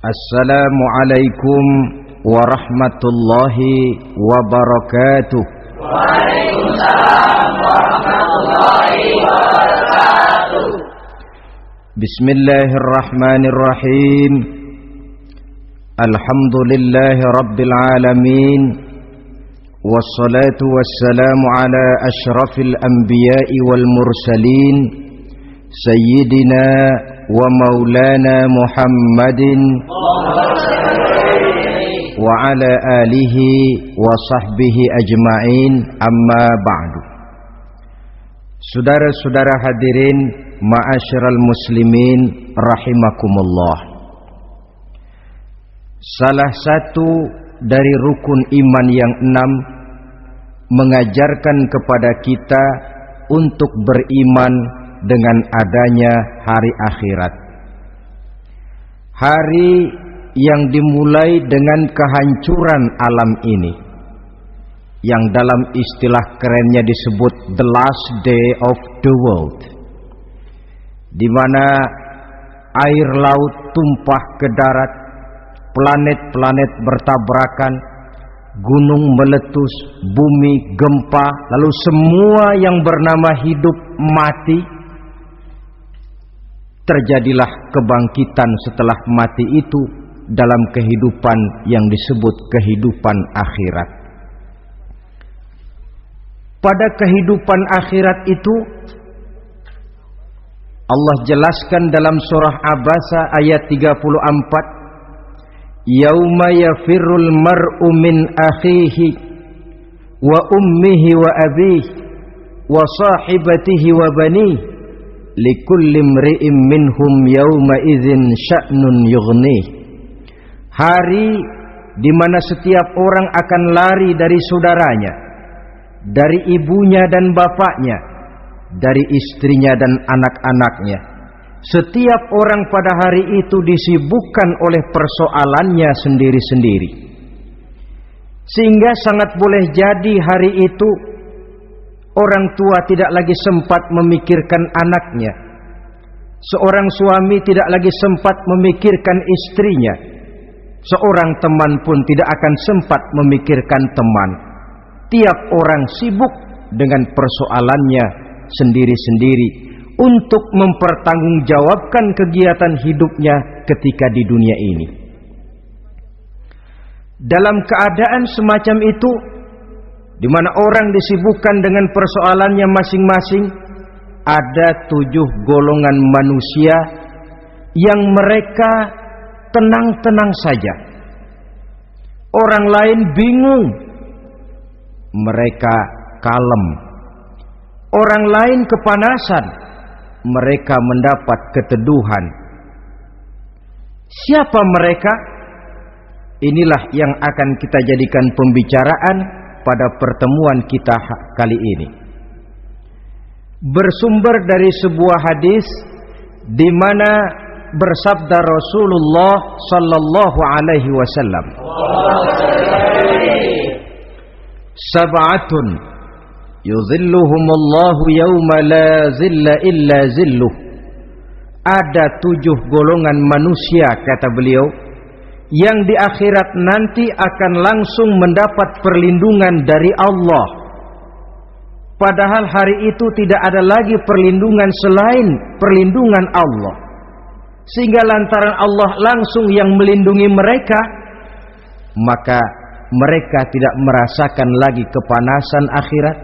Assalamualaikum warahmatullahi wabarakatuh. Waalaikumsalam warahmatullahi wabarakatuh. Bismillahirrahmanirrahim. Alhamdulillahi rabbil alamin. Wassalatu wassalamu ala ashrafil anbiya'i wal mursalin, Sayyidina wa maulana Muhammadin wa ala alihi wa sahbihi ajma'in, amma ba'du. Saudara-saudara hadirin, ma'asyiral muslimin rahimakumullah. Salah satu dari rukun iman yang 6 mengajarkan kepada kita untuk beriman dengan adanya hari akhirat. Hari yang dimulai dengan kehancuran alam ini, yang dalam istilah kerennya disebut the last day of the world, di mana air laut tumpah ke darat, planet-planet bertabrakan, gunung meletus, bumi gempa, lalu semua yang bernama hidup mati. Terjadilah kebangkitan setelah mati itu dalam kehidupan yang disebut kehidupan akhirat. Pada kehidupan akhirat itu Allah jelaskan dalam surah Abasa ayat 34, Yauma yafirrul mar'u min akhihi wa ummihi wa abihi wa sahibatihi wa banihi likulli imri'in minhum yauma idzin sya'nun yughnih. Hari di mana setiap orang akan lari dari saudaranya, dari ibunya dan bapaknya, dari istrinya dan anak-anaknya. Setiap orang pada hari itu disibukkan oleh persoalannya sendiri-sendiri. Sehingga sangat boleh jadi hari itu orang tua tidak lagi sempat memikirkan anaknya. Seorang suami tidak lagi sempat memikirkan istrinya. Seorang teman pun tidak akan sempat memikirkan teman. Tiap orang sibuk dengan persoalannya sendiri-sendiri untuk mempertanggungjawabkan kegiatan hidupnya ketika di dunia ini. Dalam keadaan semacam itu, di mana orang disibukkan dengan persoalannya masing-masing, ada 7 golongan manusia yang mereka tenang-tenang saja. Orang lain bingung, mereka kalem. Orang lain kepanasan, mereka mendapat keteduhan. Siapa mereka? Inilah yang akan kita jadikan pembicaraan pada pertemuan kita kali ini. Bersumber dari sebuah hadis di mana bersabda Rasulullah sallallahu alaihi wasallam, Sab'atun yuzilluhumullahu yawma la zilla illa zilluh. Ada 7 golongan manusia, kata beliau, yang di akhirat nanti akan langsung mendapat perlindungan dari Allah. Padahal hari itu tidak ada lagi perlindungan selain perlindungan Allah. Sehingga lantaran Allah langsung yang melindungi mereka, maka mereka tidak merasakan lagi kepanasan akhirat.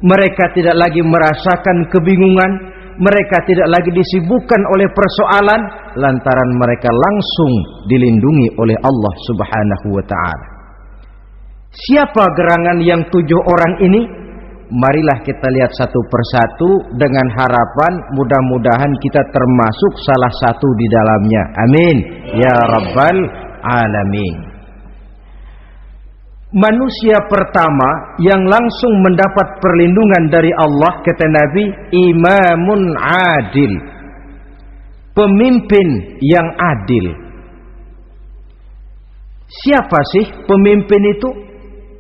Mereka tidak lagi merasakan kebingungan. Mereka tidak lagi disibukkan oleh persoalan, lantaran mereka langsung dilindungi oleh Allah subhanahu wa ta'ala. Siapa gerangan yang 7 orang ini? Marilah kita lihat satu persatu dengan harapan mudah-mudahan kita termasuk salah satu di dalamnya. Amin ya rabbal alamin. Manusia pertama yang langsung mendapat perlindungan dari Allah, kata Nabi, imamun adil, pemimpin yang adil. Siapa sih pemimpin itu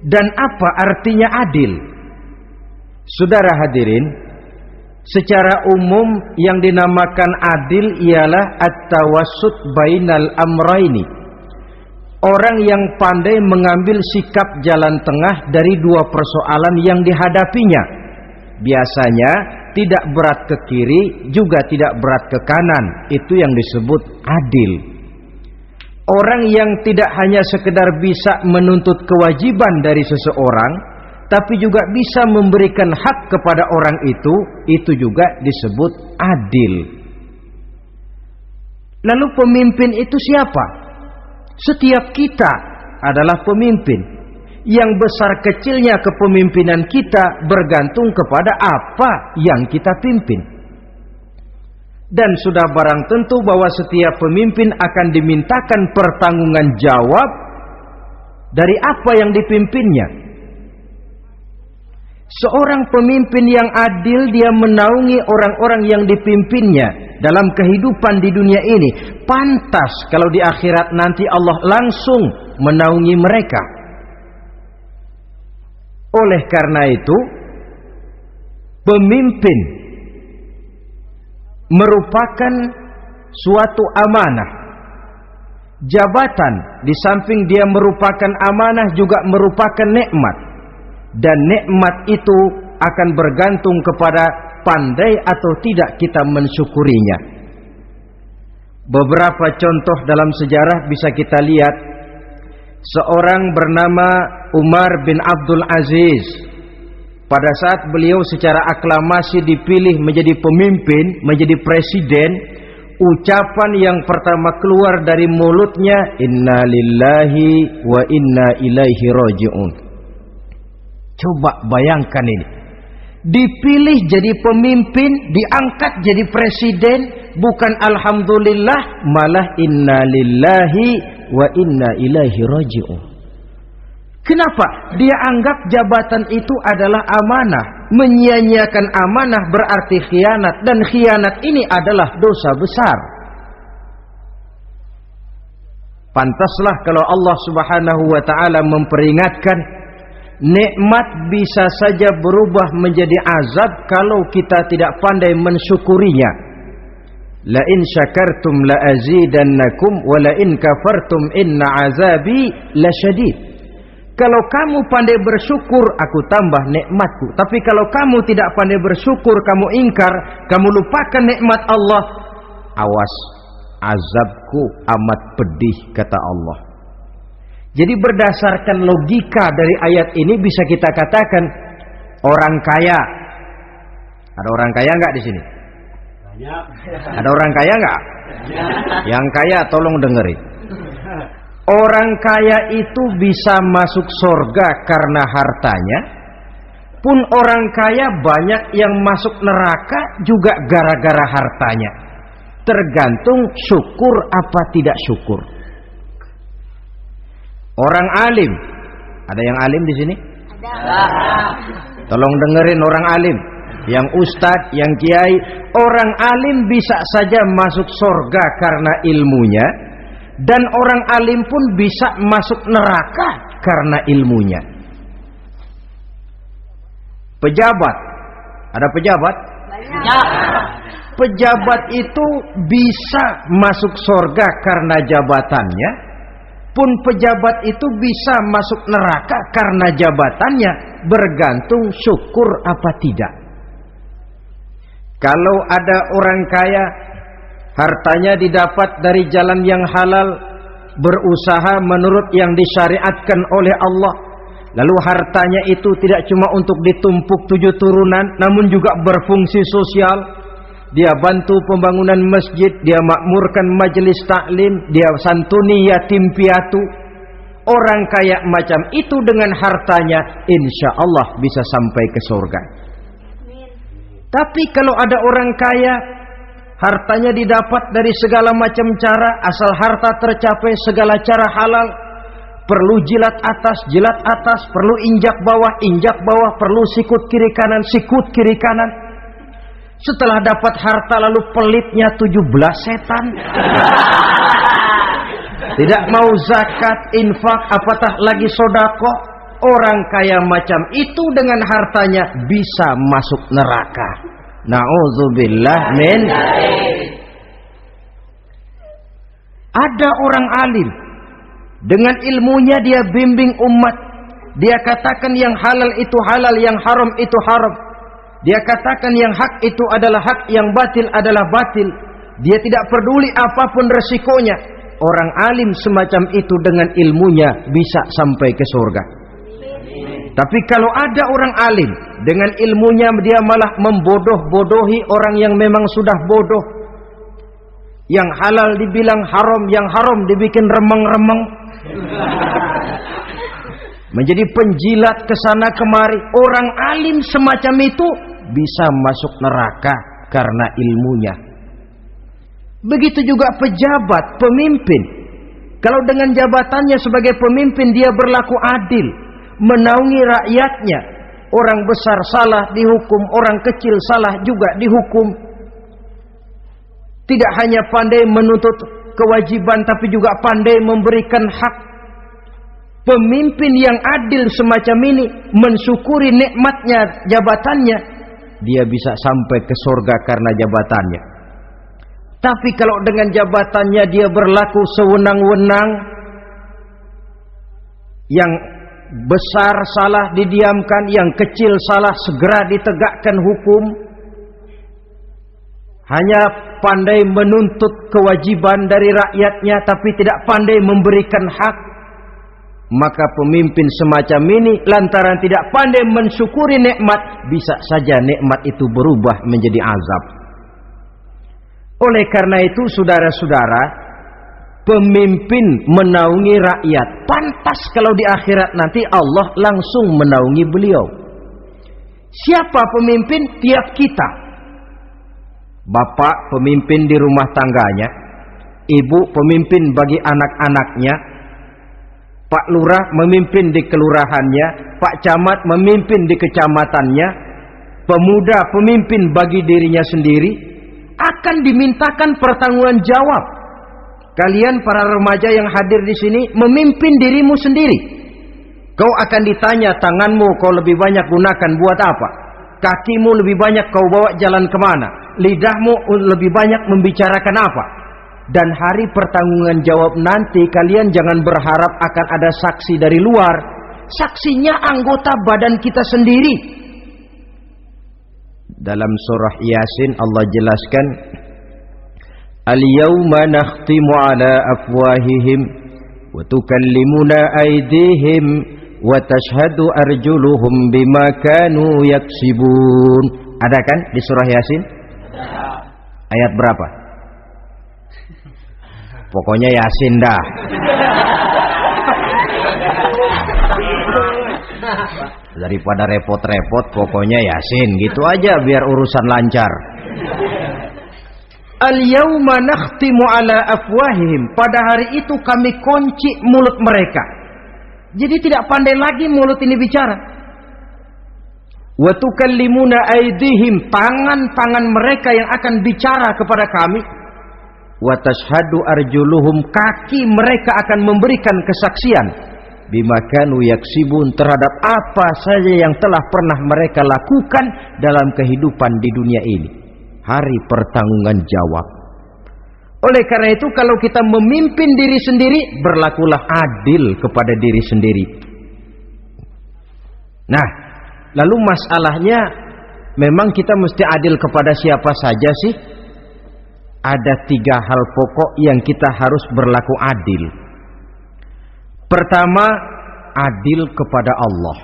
dan apa artinya adil? Saudara hadirin, Secara umum yang dinamakan adil ialah at-tawassut bainal amraini. Orang yang pandai mengambil sikap jalan tengah dari dua persoalan yang dihadapinya. Biasanya tidak berat ke kiri, juga tidak berat ke kanan. Itu yang disebut adil. Orang yang tidak hanya sekedar bisa menuntut kewajiban dari seseorang, tapi juga bisa memberikan hak kepada orang itu juga disebut adil. Lalu pemimpin itu siapa? Setiap kita adalah pemimpin. Yang besar kecilnya kepemimpinan kita bergantung kepada apa yang kita pimpin. Dan sudah barang tentu bahwa setiap pemimpin akan dimintakan pertanggunggan jawab dari apa yang dipimpinnya. Seorang pemimpin yang adil, dia menaungi orang-orang yang dipimpinnya dalam kehidupan di dunia ini. Pantas kalau di akhirat nanti Allah langsung menaungi mereka. Oleh karena itu, pemimpin merupakan suatu amanah. Jabatan di samping dia merupakan amanah juga merupakan nikmat. Dan nikmat itu akan bergantung kepada pandai atau tidak kita mensyukurinya. Beberapa contoh dalam sejarah bisa kita lihat. Seorang bernama Umar bin Abdul Aziz. Pada saat beliau secara aklamasi dipilih menjadi pemimpin, menjadi presiden, ucapan yang pertama keluar dari mulutnya, inna lillahi wa inna ilaihi raji'un. Coba bayangkan ini. Dipilih jadi pemimpin, diangkat jadi presiden, bukan alhamdulillah, malah inna lillahi wa inna ilaihi raji'un. Kenapa? Dia anggap jabatan itu adalah amanah. Menyia-nyiakan amanah berarti khianat, dan khianat ini adalah dosa besar. Pantaslah kalau Allah Subhanahu wa taala memperingatkan, nikmat bisa saja berubah menjadi azab kalau kita tidak pandai mensyukurinya. La in syakartum la azidannakum wa la in kafartum inna azabi lasyadid. Kalau kamu pandai bersyukur, aku tambah nikmatku. Tapi kalau kamu tidak pandai bersyukur, kamu ingkar, kamu lupakan nikmat Allah, awas, azabku amat pedih, kata Allah. Jadi berdasarkan logika dari ayat ini bisa kita katakan orang kaya. Ada orang kaya enggak di sini? Banyak. Ada orang kaya enggak? Yang kaya tolong dengerin. Orang kaya itu bisa masuk surga karena hartanya. Pun orang kaya banyak yang masuk neraka juga gara-gara hartanya. Tergantung syukur apa tidak syukur. Orang alim, ada yang alim di sini? Ada. Tolong dengerin orang alim, yang ustadz, yang kiai. Orang alim bisa saja masuk surga karena ilmunya, dan orang alim pun bisa masuk neraka karena ilmunya. Pejabat, ada pejabat? Banyak. Pejabat itu bisa masuk surga karena jabatannya. Pun pejabat itu bisa masuk neraka karena jabatannya, bergantung syukur apa tidak. Kalau ada orang kaya, hartanya didapat dari jalan yang halal, berusaha menurut yang disyariatkan oleh Allah, lalu hartanya itu tidak cuma untuk ditumpuk 7 turunan, namun juga berfungsi sosial. Dia bantu pembangunan masjid, dia makmurkan majelis taklim, dia santuni yatim piatu. Orang kaya macam itu dengan hartanya, insya Allah bisa sampai ke surga. Tapi kalau ada orang kaya, hartanya didapat dari segala macam cara, asal harta tercapai segala cara halal. Perlu jilat atas, perlu injak bawah, perlu sikut kiri kanan. Setelah dapat harta lalu pelitnya 17 setan. Tidak mau zakat, infak, apatah lagi sodako. Orang kaya macam itu dengan hartanya bisa masuk neraka. Na'udzubillah min. Ada orang alim, dengan ilmunya dia bimbing umat. Dia katakan yang halal itu halal, yang haram itu haram. Dia katakan yang hak itu adalah hak, yang batil adalah batil. Dia tidak peduli apapun resikonya. Orang alim semacam itu dengan ilmunya bisa sampai ke surga. Tapi kalau ada orang alim, dengan ilmunya dia malah membodoh-bodohi orang yang memang sudah bodoh. Yang halal dibilang haram, yang haram dibikin remeng-remeng. Menjadi penjilat kesana kemari. Orang alim semacam itu bisa masuk neraka karena ilmunya. Begitu juga pejabat, pemimpin. Kalau dengan jabatannya sebagai pemimpin dia berlaku adil, menaungi rakyatnya. Orang besar salah dihukum, orang kecil salah juga dihukum. Tidak hanya pandai menuntut kewajiban, tapi juga pandai memberikan hak. Pemimpin yang adil semacam ini mensyukuri nikmatnya jabatannya, dia bisa sampai ke surga karena jabatannya. Tapi kalau dengan jabatannya dia berlaku sewenang-wenang, yang besar salah didiamkan, yang kecil salah segera ditegakkan hukum, hanya pandai menuntut kewajiban dari rakyatnya tapi tidak pandai memberikan hak, maka pemimpin semacam ini lantaran tidak pandai mensyukuri nikmat, bisa saja nikmat itu berubah menjadi azab. Oleh karena itu saudara-saudara, pemimpin menaungi rakyat, pantas kalau di akhirat nanti Allah langsung menaungi beliau. Siapa pemimpin? Tiap kita. Bapak pemimpin di rumah tangganya, ibu pemimpin bagi anak-anaknya, Pak Lurah memimpin di kelurahannya, Pak Camat memimpin di kecamatannya, pemuda pemimpin bagi dirinya sendiri, akan dimintakan pertanggungjawaban jawab. Kalian para remaja yang hadir di sini memimpin dirimu sendiri. Kau akan ditanya, tanganmu kau lebih banyak gunakan buat apa? Kakimu lebih banyak kau bawa jalan kemana? Lidahmu lebih banyak membicarakan apa? Dan hari pertanggungjawaban jawab nanti kalian jangan berharap akan ada saksi dari luar. Saksinya anggota badan kita sendiri. Dalam surah Yasin Allah jelaskan, Al-yawma nakhtimu ala afwahihim wa tukallimuna aydihim wa tashhadu arjuluhum bima kanu yaksibun. Ada kan di surah Yasin? Ayat berapa? Pokoknya Yasin dah. Daripada repot-repot, pokoknya Yasin gitu aja biar urusan lancar. Al-yawma nakhtimu ala afwahihim. Pada hari itu kami kunci mulut mereka. Jadi tidak pandai lagi mulut ini bicara. Wa tukallimuna aydihim, tangan-tangan mereka yang akan bicara kepada kami. Wa tashhadu arjuluhum, kaki mereka akan memberikan kesaksian bima kanu yaksibun, terhadap apa saja yang telah pernah mereka lakukan dalam kehidupan di dunia ini. Hari pertanggungjawaban jawab. Oleh karena itu kalau kita memimpin diri sendiri, berlakulah adil kepada diri sendiri. Nah, lalu masalahnya memang kita mesti adil kepada siapa saja sih? Ada 3 hal pokok yang kita harus berlaku adil. Pertama, adil kepada Allah.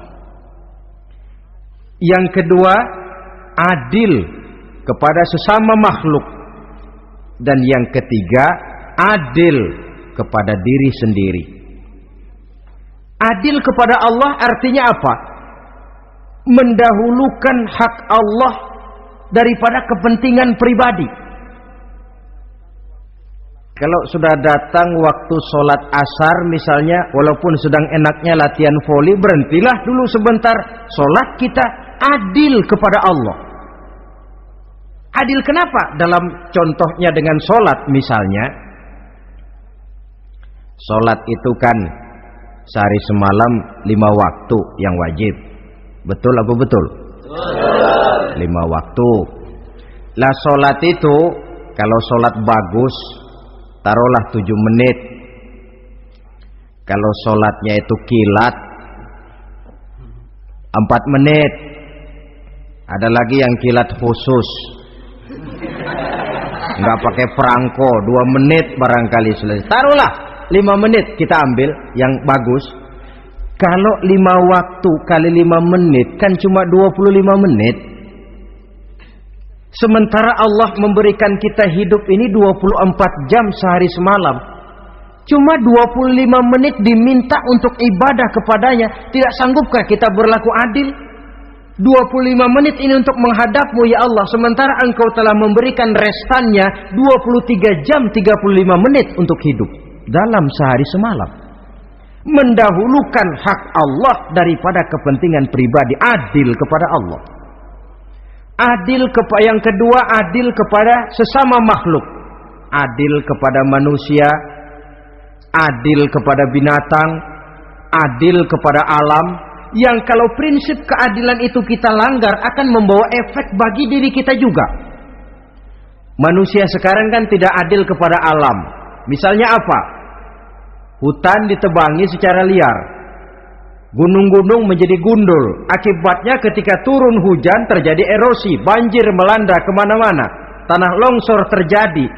Yang kedua, adil kepada sesama makhluk. Dan yang ketiga, adil kepada diri sendiri. Adil kepada Allah artinya apa? Mendahulukan hak Allah daripada kepentingan pribadi. Kalau sudah datang waktu sholat asar misalnya, walaupun sedang enaknya latihan voli, berhentilah dulu sebentar. Sholat kita adil kepada Allah. Adil kenapa? Dalam contohnya dengan sholat misalnya, sholat itu kan sehari semalam 5 waktu yang wajib. Betul apa betul? Betul. 5 waktu. Lah sholat itu, kalau sholat bagus, taruhlah 7 menit. Kalau sholatnya itu kilat, 4 menit. Ada lagi yang kilat khusus, nggak pakai perangko, 2 menit barangkali selesai. Taruhlah 5 menit kita ambil yang bagus. Kalau 5 waktu kali 5 menit kan cuma 25 menit. Sementara Allah memberikan kita hidup ini 24 jam sehari semalam. Cuma 25 menit diminta untuk ibadah kepadanya. Tidak sanggupkah kita berlaku adil? 25 menit ini untuk menghadapmu ya Allah. Sementara engkau telah memberikan restannya 23 jam 35 menit untuk hidup dalam sehari semalam. Mendahulukan hak Allah daripada kepentingan pribadi. Adil kepada Allah. Adil kepada yang kedua, adil kepada sesama makhluk. Adil kepada manusia, adil kepada binatang, adil kepada alam. Yang kalau prinsip keadilan itu kita langgar akan membawa efek bagi diri kita juga. Manusia sekarang kan tidak adil kepada alam. Misalnya apa? Hutan ditebangi secara liar, gunung-gunung menjadi gundul. Akibatnya ketika turun hujan terjadi erosi, banjir melanda kemana-mana, tanah longsor terjadi.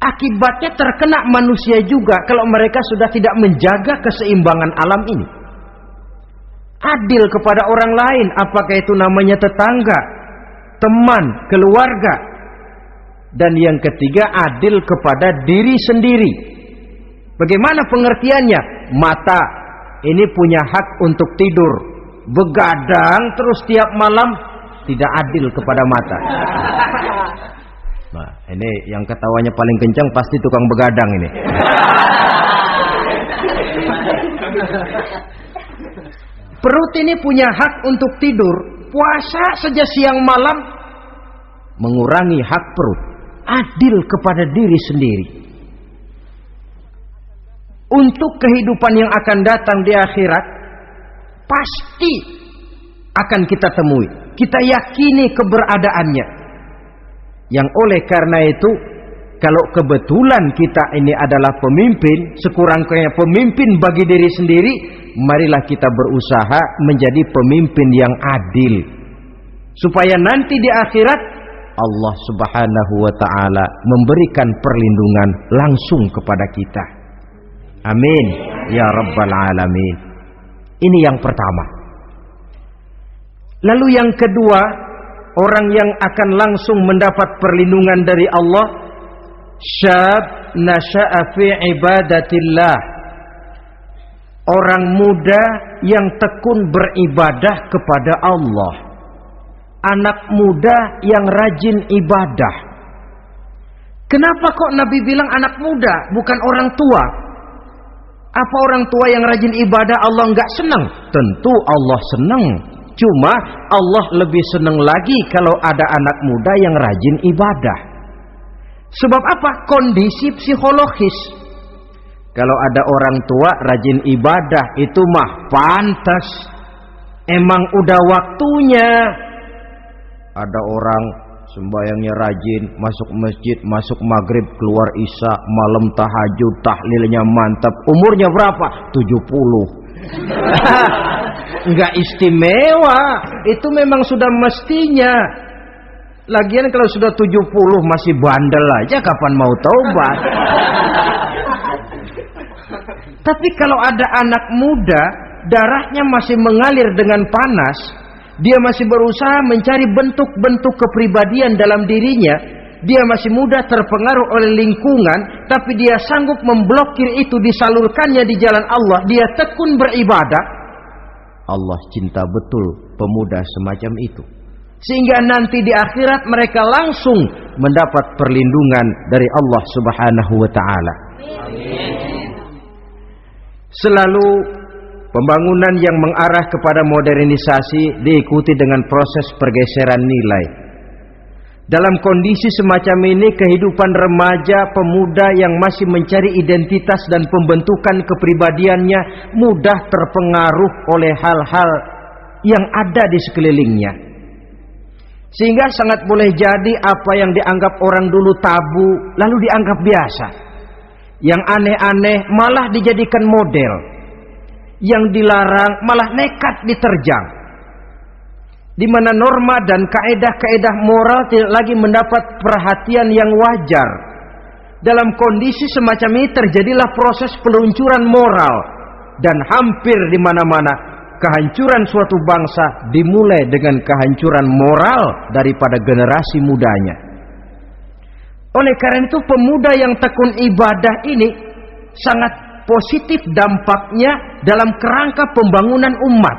Akibatnya terkena manusia juga kalau mereka sudah tidak menjaga keseimbangan alam ini. Adil kepada orang lain, apakah itu namanya tetangga, teman, keluarga. Dan yang ketiga, adil kepada diri sendiri. Bagaimana pengertiannya? Mata ini punya hak untuk tidur, begadang terus tiap malam, tidak adil kepada mata. Nah, ini yang ketawanya paling kencang pasti tukang begadang ini. Perut ini punya hak untuk tidur, puasa saja siang malam, mengurangi hak perut. Adil kepada diri sendiri. Untuk kehidupan yang akan datang di akhirat, pasti akan kita temui. Kita yakini keberadaannya. Yang oleh karena itu, kalau kebetulan kita ini adalah pemimpin, sekurang-kurangnya pemimpin bagi diri sendiri, marilah kita berusaha menjadi pemimpin yang adil. Supaya nanti di akhirat, Allah Subhanahu wa ta'ala memberikan perlindungan langsung kepada kita. Amin ya rabbal alamin. Ini yang pertama. Lalu yang kedua, orang yang akan langsung mendapat perlindungan dari Allah, syab nasha'a fi ibadatillah. Orang muda yang tekun beribadah kepada Allah. Anak muda yang rajin ibadah. Kenapa kok Nabi bilang anak muda, bukan orang tua? Apa orang tua yang rajin ibadah Allah enggak senang? Tentu Allah senang. Cuma Allah lebih senang lagi kalau ada anak muda yang rajin ibadah. Sebab apa? Kondisi psikologis. Kalau ada orang tua rajin ibadah, itu mah pantas. Emang udah waktunya. Ada orang sembayangnya rajin, masuk masjid, masuk maghrib, keluar isya, malam tahajud, tahlilnya mantap. Umurnya berapa? 70. Enggak istimewa. Itu memang sudah mestinya. Lagian kalau sudah 70 masih bandel aja, kapan mau taubat? Tapi kalau ada anak muda, darahnya masih mengalir dengan panas, dia masih berusaha mencari bentuk-bentuk kepribadian dalam dirinya, dia masih mudah terpengaruh oleh lingkungan, tapi dia sanggup memblokir itu, disalurkannya di jalan Allah, dia tekun beribadah. Allah cinta betul pemuda semacam itu. Sehingga nanti di akhirat mereka langsung mendapat perlindungan dari Allah Subhanahu wa ta'ala. Selalu pembangunan yang mengarah kepada modernisasi diikuti dengan proses pergeseran nilai. Dalam kondisi semacam ini, kehidupan remaja pemuda yang masih mencari identitas dan pembentukan kepribadiannya mudah terpengaruh oleh hal-hal yang ada di sekelilingnya. Sehingga sangat boleh jadi apa yang dianggap orang dulu tabu lalu dianggap biasa. Yang aneh-aneh malah dijadikan model. Yang dilarang malah nekat diterjang. Di mana norma dan kaedah-kaedah moral tidak lagi mendapat perhatian yang wajar. Dalam kondisi semacam ini terjadilah proses peluncuran moral. Dan hampir di mana-mana kehancuran suatu bangsa dimulai dengan kehancuran moral daripada generasi mudanya. Oleh karena itu pemuda yang tekun ibadah ini sangat positif dampaknya dalam kerangka pembangunan umat.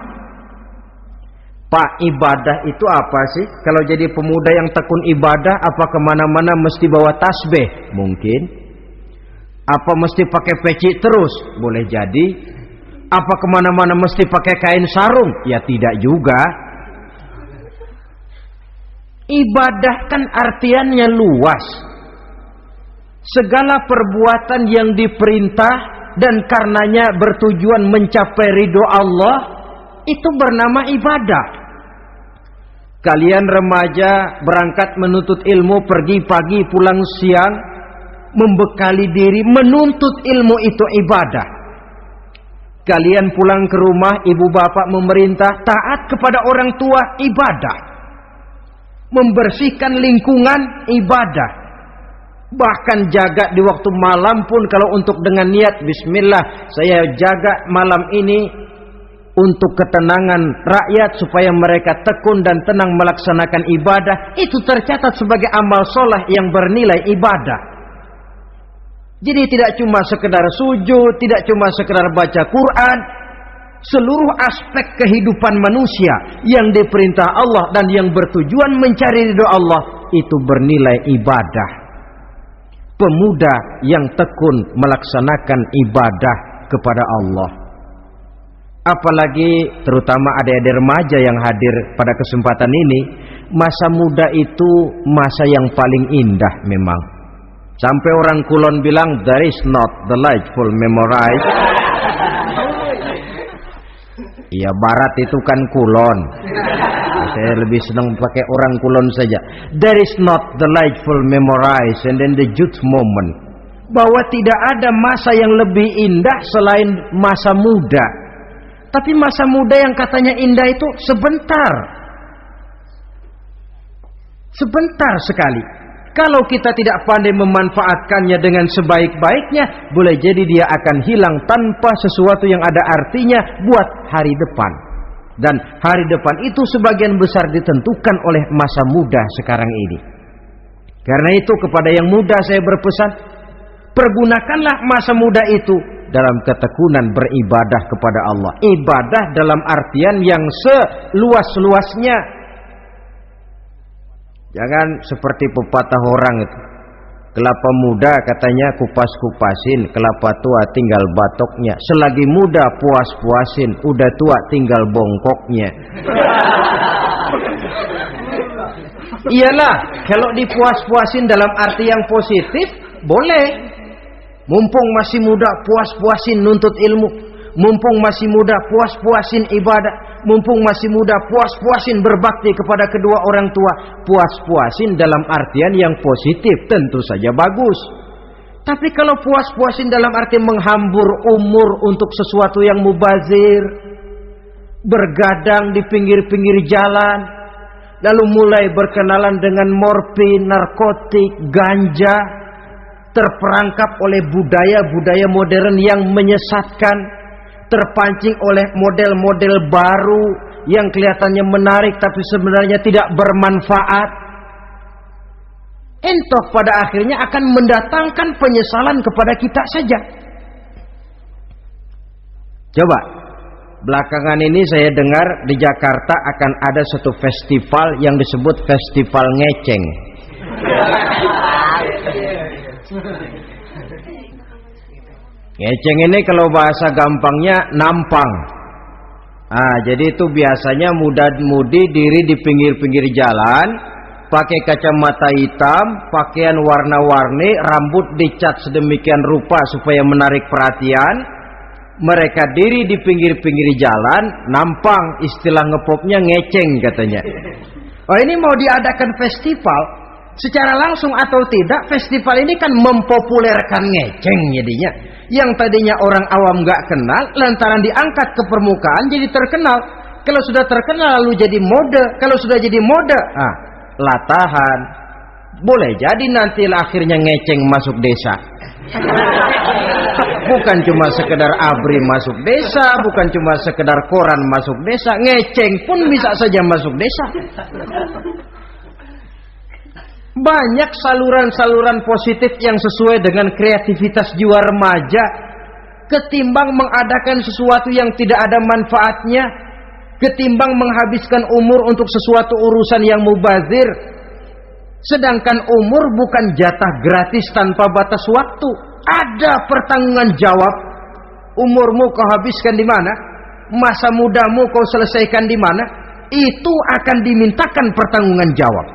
Pak, ibadah itu apa sih? Kalau jadi pemuda yang tekun ibadah, apa kemana-mana mesti bawa tasbih? Mungkin. Apa mesti pakai peci terus? Boleh jadi. Apa kemana-mana mesti pakai kain sarung? Ya tidak juga. Ibadah kan artiannya luas. Segala perbuatan yang diperintah dan karenanya bertujuan mencapai ridho Allah, itu bernama ibadah. Kalian remaja berangkat menuntut ilmu, pergi pagi pulang siang, membekali diri menuntut ilmu, itu ibadah. Kalian pulang ke rumah, ibu bapak memerintah taat kepada orang tua, ibadah. Membersihkan lingkungan, ibadah. Bahkan jaga di waktu malam pun kalau untuk dengan niat bismillah, saya jaga malam ini untuk ketenangan rakyat supaya mereka tekun dan tenang melaksanakan ibadah, itu tercatat sebagai amal soleh yang bernilai ibadah. Jadi tidak cuma sekedar sujud, tidak cuma sekedar baca Quran, seluruh aspek kehidupan manusia yang diperintah Allah dan yang bertujuan mencari ridho Allah itu bernilai ibadah. Pemuda yang tekun melaksanakan ibadah kepada Allah. Apalagi terutama adik-adik remaja yang hadir pada kesempatan ini, masa muda itu masa yang paling indah memang. Sampai orang Kulon bilang, there is not delightful memorize. Iya, barat itu kan Kulon. Saya lebih senang pakai orang Kulon saja. There is not delightful memorize and then the youth moment. Bahwa tidak ada masa yang lebih indah selain masa muda. Tapi masa muda yang katanya indah itu sebentar. Sebentar sekali. Kalau kita tidak pandai memanfaatkannya dengan sebaik-baiknya, boleh jadi dia akan hilang tanpa sesuatu yang ada artinya buat hari depan. Dan hari depan itu sebagian besar ditentukan oleh masa muda sekarang ini. Karena itu kepada yang muda saya berpesan, pergunakanlah masa muda itu dalam ketekunan beribadah kepada Allah. Ibadah dalam artian yang seluas-luasnya. Jangan seperti pepatah orang itu. Kelapa muda katanya kupas-kupasin, kelapa tua tinggal batoknya. Selagi muda puas-puasin, udah tua tinggal bongkoknya. Iyalah, kalau dipuas-puasin dalam arti yang positif, boleh. Mumpung masih muda, puas-puasin nuntut ilmu. Mumpung masih muda, puas-puasin ibadah. Mumpung masih muda, puas-puasin berbakti kepada kedua orang tua. Puas-puasin dalam artian yang positif, tentu saja bagus. Tapi kalau puas-puasin dalam arti menghambur umur untuk sesuatu yang mubazir, bergadang di pinggir-pinggir jalan, lalu mulai berkenalan dengan morfin, narkotik, ganja, terperangkap oleh budaya-budaya modern yang menyesatkan, terpancing oleh model-model baru yang kelihatannya menarik tapi sebenarnya tidak bermanfaat, entah pada akhirnya akan mendatangkan penyesalan kepada kita saja. Coba, belakangan ini saya dengar di Jakarta akan ada satu festival yang disebut Festival Ngeceng. Ngeceng ini kalau bahasa gampangnya nampang. Jadi itu biasanya muda-mudi diri di pinggir-pinggir jalan, pakai kacamata hitam, pakaian warna-warni, rambut dicat sedemikian rupa supaya menarik perhatian. Mereka diri di pinggir-pinggir jalan, nampang, istilah ngepopnya ngeceng katanya. Oh, ini mau diadakan festival, secara langsung atau tidak, festival ini kan mempopulerkan ngeceng jadinya. Yang tadinya orang awam gak kenal, lantaran diangkat ke permukaan jadi terkenal. Kalau sudah terkenal lalu jadi mode. Kalau sudah jadi mode, latahan. Boleh jadi nanti akhirnya ngeceng masuk desa. Bukan cuma sekedar ABRI masuk desa, bukan cuma sekedar koran masuk desa, ngeceng pun bisa saja masuk desa. Banyak saluran-saluran positif yang sesuai dengan kreativitas jiwa remaja, ketimbang mengadakan sesuatu yang tidak ada manfaatnya, ketimbang menghabiskan umur untuk sesuatu urusan yang mubazir. Sedangkan umur bukan jatah gratis tanpa batas waktu. Ada pertanggungan jawab. Umurmu kau habiskan di mana? Masa mudamu kau selesaikan di mana? Itu akan dimintakan pertanggungan jawab.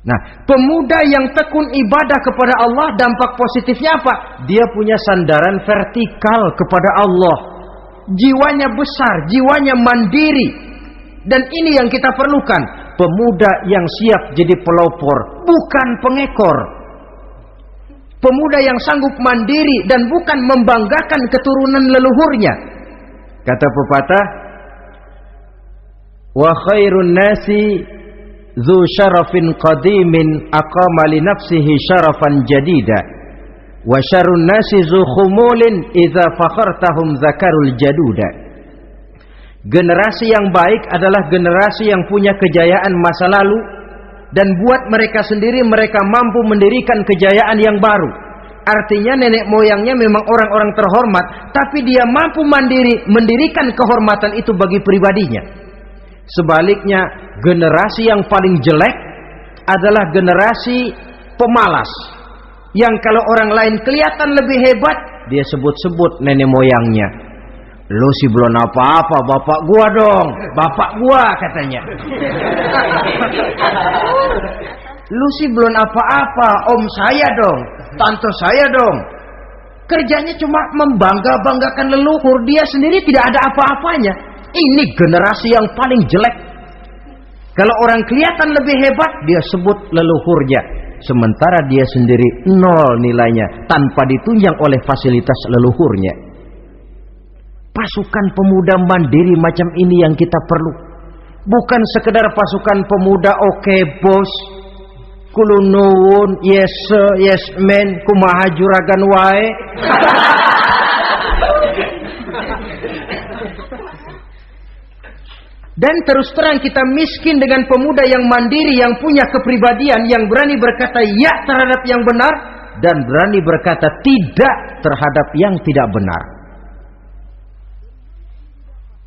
Nah, pemuda yang tekun ibadah kepada Allah, dampak positifnya apa? Dia punya sandaran vertikal kepada Allah. Jiwanya besar, jiwanya mandiri. Dan ini yang kita perlukan. Pemuda yang siap jadi pelopor, bukan pengekor. Pemuda yang sanggup mandiri dan bukan membanggakan keturunan leluhurnya. Kata pepatah, wa khairun nasi dzu syarafin qadimin aqama li nafsihi syarafan jadida wa syarrun nasi dzu khumulin idza fakhartahum zakarul jaduda. Generasi yang baik adalah generasi yang punya kejayaan masa lalu, dan buat mereka sendiri mereka mampu mendirikan kejayaan yang baru. Artinya nenek moyangnya memang orang-orang terhormat, tapi dia mampu mandiri mendirikan kehormatan itu bagi pribadinya. Sebaliknya, generasi yang paling jelek adalah generasi pemalas, yang kalau orang lain kelihatan lebih hebat, dia sebut-sebut nenek moyangnya. Lu sih belum apa-apa, bapak gua dong, bapak gua katanya. Lu sih belum apa-apa, om saya dong, tante saya dong. Kerjanya cuma membangga-banggakan leluhur, dia sendiri tidak ada apa-apanya. Ini generasi yang paling jelek. Kalau orang kelihatan lebih hebat, dia sebut leluhurnya, sementara dia sendiri nol nilainya, tanpa ditunjang oleh fasilitas leluhurnya. Pasukan pemuda mandiri macam ini yang kita perlu. Bukan sekedar pasukan pemuda oke bos, kulo nuwun, yes sir, yes man, kumaha juragan wae. Dan terus terang kita miskin dengan pemuda yang mandiri, yang punya kepribadian, yang berani berkata ya terhadap yang benar dan berani berkata tidak terhadap yang tidak benar.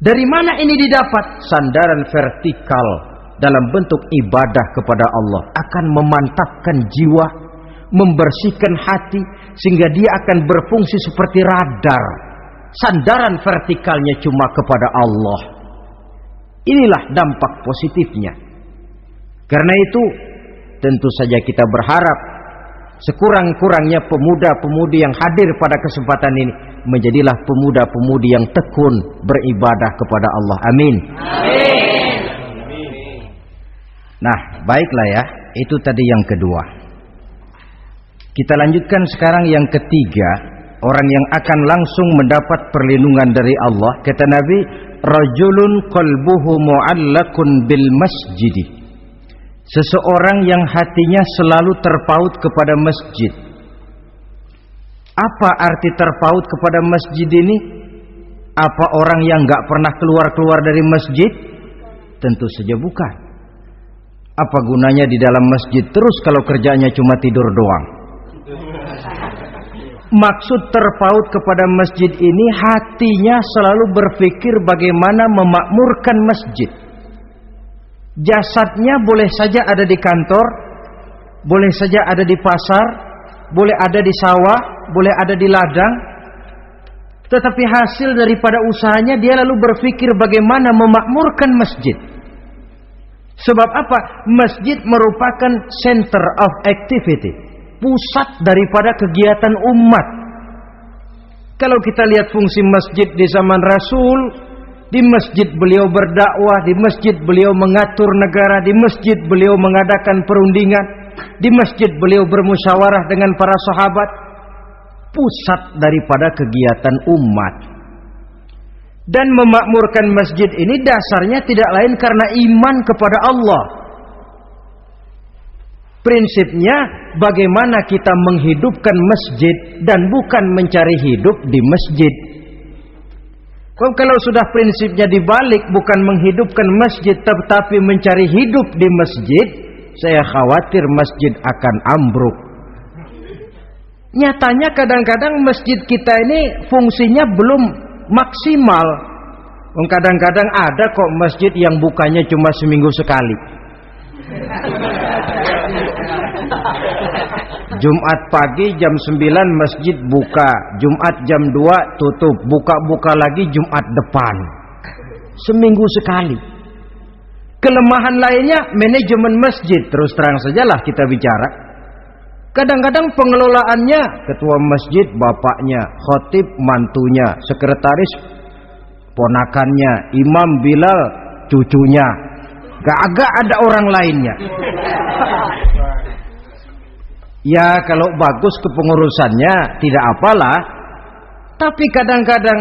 Dari mana ini didapat? Sandaran vertikal dalam bentuk ibadah kepada Allah akan memantapkan jiwa, membersihkan hati, sehingga dia akan berfungsi seperti radar. Sandaran vertikalnya cuma kepada Allah. Inilah dampak positifnya. Karena itu tentu saja kita berharap sekurang-kurangnya pemuda-pemudi yang hadir pada kesempatan ini menjadilah pemuda-pemudi yang tekun beribadah kepada Allah. Amin. Amin. Nah, baiklah ya, itu tadi yang kedua. Kita lanjutkan sekarang yang ketiga, orang yang akan langsung mendapat perlindungan dari Allah. Kata Nabi, rajulun qalbuhu mu'allaqun bil masjidi. Seseorang yang hatinya selalu terpaut kepada masjid. Apa arti terpaut kepada masjid ini? Apa orang yang gak pernah keluar-keluar dari masjid? Tentu saja bukan. Apa gunanya di dalam masjid terus kalau kerjanya cuma tidur doang? Maksud terpaut kepada masjid ini, hatinya selalu berpikir bagaimana memakmurkan masjid. Jasadnya boleh saja ada di kantor, boleh saja ada di pasar, boleh ada di sawah, boleh ada di ladang, tetapi hasil daripada usahanya dia lalu berpikir bagaimana memakmurkan masjid. Sebab apa? Masjid merupakan center of activity, pusat daripada kegiatan umat. Kalau kita lihat fungsi masjid di zaman Rasul, Di masjid beliau berdakwah, di masjid beliau mengatur negara, di masjid beliau mengadakan perundingan, di masjid beliau bermusyawarah dengan para sahabat. Pusat daripada kegiatan umat. Dan memakmurkan masjid ini dasarnya tidak lain karena iman kepada Allah. Prinsipnya bagaimana kita menghidupkan masjid dan bukan mencari hidup di masjid. Kalau sudah prinsipnya dibalik, bukan menghidupkan masjid tetapi mencari hidup di masjid, saya khawatir masjid akan ambruk. Nyatanya kadang-kadang masjid kita ini fungsinya belum maksimal. Kadang-kadang ada kok masjid yang bukanya cuma seminggu sekali. Jumat pagi jam 9 masjid buka, Jumat jam 2 tutup, buka-buka lagi Jumat depan. Seminggu sekali. Kelemahan lainnya manajemen masjid, terus terang sajalah kita bicara. Kadang-kadang pengelolaannya ketua masjid bapaknya, khotib mantunya, sekretaris ponakannya, imam Bilal cucunya. Gak ada orang lainnya. Ya kalau bagus kepengurusannya tidak apalah. Tapi kadang-kadang